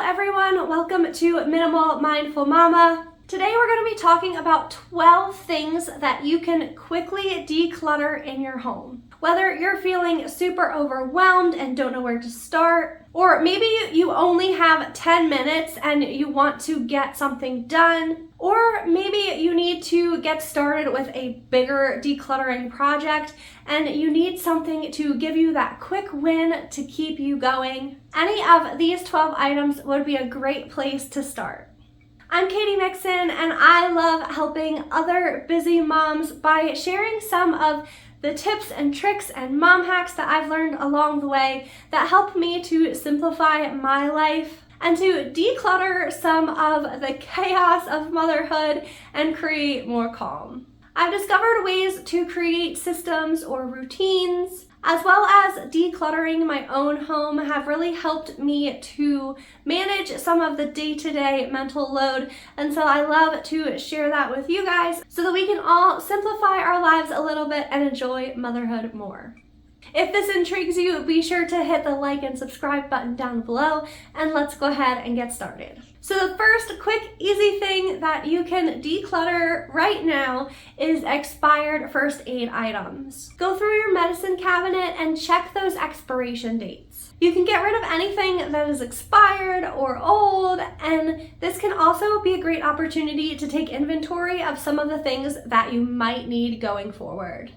everyone, welcome to Minimal Mindful Mama. Today we're going to be talking about 12 things that you can quickly declutter in your home. Whether you're feeling super overwhelmed and don't know where to start, or maybe you only have 10 minutes and you want to get something done, or maybe you need to get started with a bigger decluttering project and you need something to give you that quick win to keep you going. Any of these 12 items would be a great place to start. I'm Katie Mixon and I love helping other busy moms by sharing some of the tips and tricks and mom hacks that I've learned along the way that help me to simplify my life and to declutter some of the chaos of motherhood and create more calm. I've discovered ways to create systems or routines, as well as decluttering my own home have really helped me to manage some of the day-to-day mental load. And so I love to share that with you guys so that we can all simplify our lives a little bit and enjoy motherhood more. If this intrigues you, be sure to hit the like and subscribe button down below, and let's go ahead and get started. So the first quick, easy thing that you can declutter right now is expired first aid items. Go through your medicine cabinet and check those expiration dates. You can get rid of anything that is expired or old, and this can also be a great opportunity to take inventory of some of the things that you might need going forward.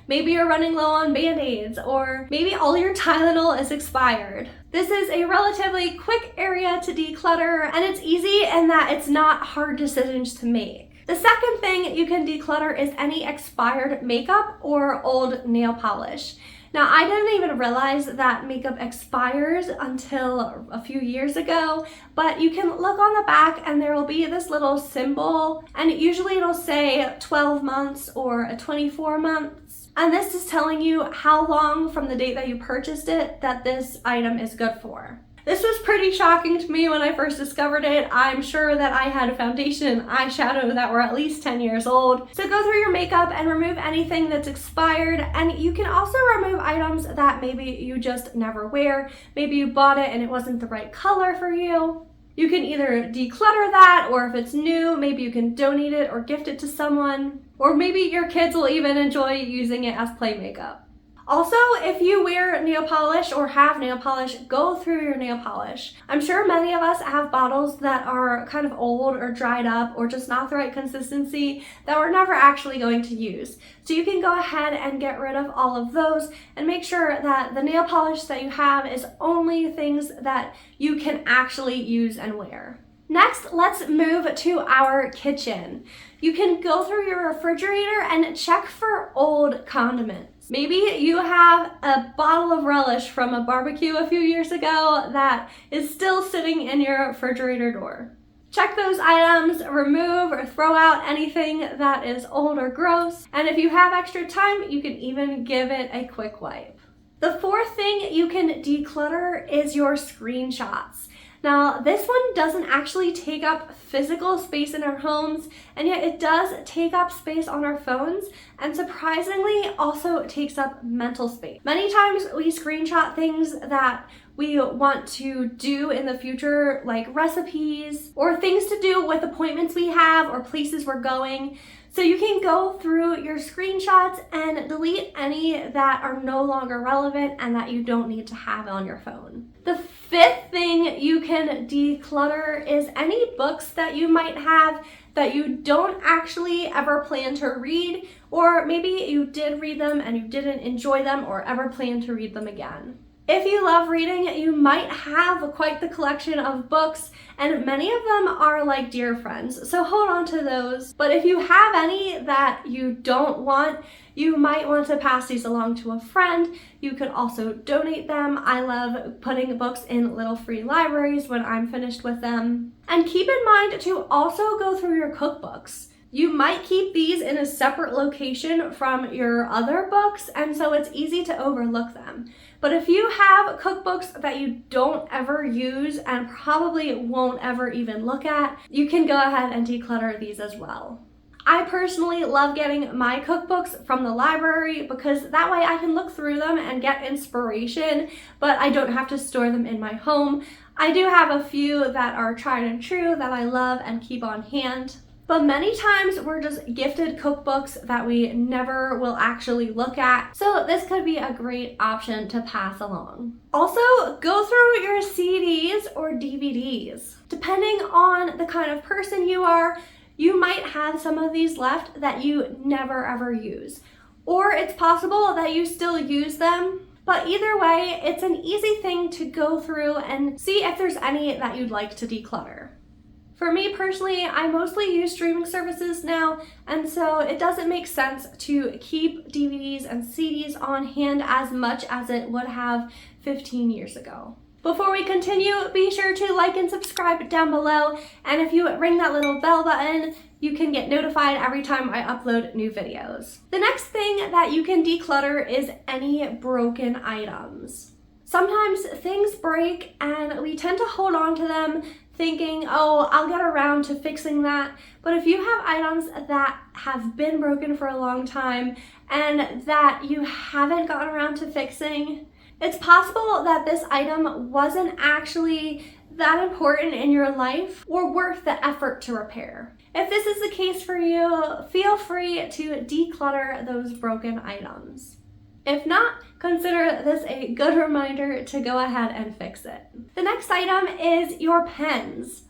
Maybe you're running low on Band-Aids, or maybe all your Tylenol is expired. This is a relatively quick area to declutter, and it's easy in that it's not hard decisions to make. The second thing you can declutter is any expired makeup or old nail polish. Now, I didn't even realize that makeup expires until a few years ago, but you can look on the back and there will be this little symbol, and usually it'll say 12 months or 24 months. And this is telling you how long from the date that you purchased it that this item is good for. This was pretty shocking to me when I first discovered it. I'm sure that I had a foundation and eyeshadow that were at least 10 years old. So go through your makeup and remove anything that's expired. And you can also remove items that maybe you just never wear. Maybe you bought it and it wasn't the right color for you. You can either declutter that, or if it's new, maybe you can donate it or gift it to someone. Or maybe your kids will even enjoy using it as play makeup. Also, if you wear nail polish or have nail polish, go through your nail polish. I'm sure many of us have bottles that are kind of old or dried up or just not the right consistency that we're never actually going to use. So you can go ahead and get rid of all of those and make sure that the nail polish that you have is only things that you can actually use and wear. Next, let's move to our kitchen. You can go through your refrigerator and check for old condiments. Maybe you have a bottle of relish from a barbecue a few years ago that is still sitting in your refrigerator door. Check those items, remove or throw out anything that is old or gross, and if you have extra time, you can even give it a quick wipe. The fourth thing you can declutter is your screenshots. Now, this one doesn't actually take up physical space in our homes, and yet it does take up space on our phones, and surprisingly also takes up mental space. Many times we screenshot things that we want to do in the future, like recipes or things to do with appointments we have or places we're going. So you can go through your screenshots and delete any that are no longer relevant and that you don't need to have on your phone. The fifth thing you can declutter is any books that you might have that you don't actually ever plan to read, or maybe you did read them and you didn't enjoy them or ever plan to read them again. If you love reading, you might have quite the collection of books, and many of them are like dear friends, so hold on to those. But if you have any that you don't want, you might want to pass these along to a friend. You could also donate them. I love putting books in little free libraries when I'm finished with them. And keep in mind to also go through your cookbooks. You might keep these in a separate location from your other books, and so it's easy to overlook them. But if you have cookbooks that you don't ever use and probably won't ever even look at, you can go ahead and declutter these as well. I personally love getting my cookbooks from the library because that way I can look through them and get inspiration, but I don't have to store them in my home. I do have a few that are tried and true that I love and keep on hand. But many times we're just gifted cookbooks that we never will actually look at, so this could be a great option to pass along. Also, go through your CDs or DVDs. Depending on the kind of person you are, you might have some of these left that you never ever use. Or it's possible that you still use them, but either way, it's an easy thing to go through and see if there's any that you'd like to declutter. For me personally, I mostly use streaming services now, and so it doesn't make sense to keep DVDs and CDs on hand as much as it would have 15 years ago. Before we continue, be sure to like and subscribe down below, and if you ring that little bell button, you can get notified every time I upload new videos. The next thing that you can declutter is any broken items. Sometimes things break and we tend to hold on to them thinking, oh, I'll get around to fixing that. But if you have items that have been broken for a long time and that you haven't gotten around to fixing, it's possible that this item wasn't actually that important in your life or worth the effort to repair. If this is the case for you, feel free to declutter those broken items. If not, consider this a good reminder to go ahead and fix it. The next item is your pens.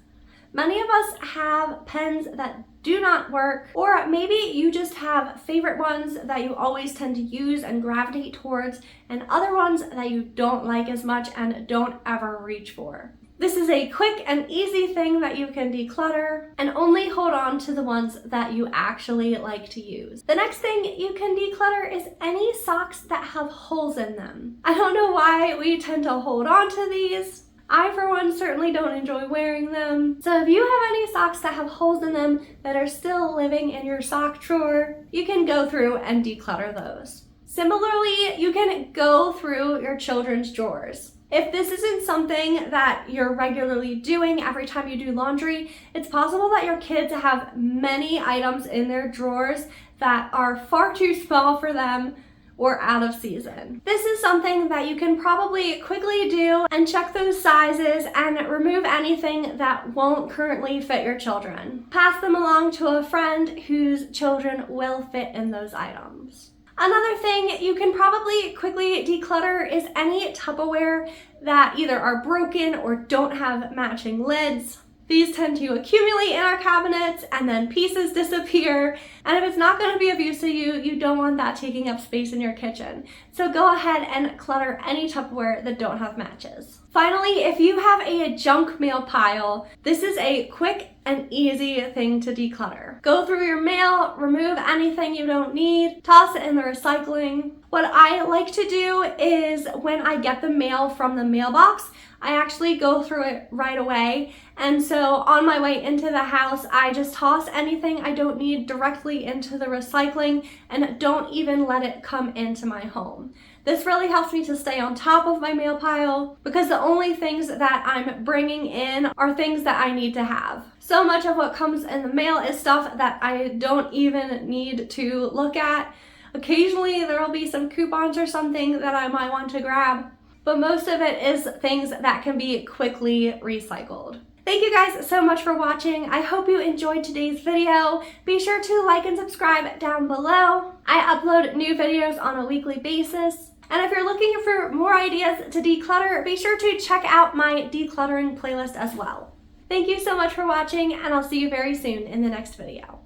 Many of us have pens that do not work, or maybe you just have favorite ones that you always tend to use and gravitate towards, and other ones that you don't like as much and don't ever reach for. This is a quick and easy thing that you can declutter and only hold on to the ones that you actually like to use. The next thing you can declutter is any socks that have holes in them. I don't know why we tend to hold on to these. I, for one, certainly don't enjoy wearing them. So if you have any socks that have holes in them that are still living in your sock drawer, you can go through and declutter those. Similarly, you can go through your children's drawers. If this isn't something that you're regularly doing every time you do laundry, it's possible that your kids have many items in their drawers that are far too small for them or out of season. This is something that you can probably quickly do and check those sizes and remove anything that won't currently fit your children. Pass them along to a friend whose children will fit in those items. Another thing you can probably quickly declutter is any Tupperware that either are broken or don't have matching lids. These tend to accumulate in our cabinets and then pieces disappear. And if it's not going to be of use to you, you don't want that taking up space in your kitchen. So go ahead and clutter any Tupperware that don't have matches. Finally, if you have a junk mail pile, this is a quick and easy thing to declutter. Go through your mail, remove anything you don't need, toss it in the recycling. What I like to do is when I get the mail from the mailbox, I actually go through it right away. And so on my way into the house, I just toss anything I don't need directly into the recycling and don't even let it come into my home. This really helps me to stay on top of my mail pile because the only things that I'm bringing in are things that I need to have. So much of what comes in the mail is stuff that I don't even need to look at. Occasionally there will be some coupons or something that I might want to grab, but most of it is things that can be quickly recycled. Thank you guys so much for watching. I hope you enjoyed today's video. Be sure to like and subscribe down below. I upload new videos on a weekly basis. And if you're looking for more ideas to declutter, be sure to check out my decluttering playlist as well. Thank you so much for watching, and I'll see you very soon in the next video.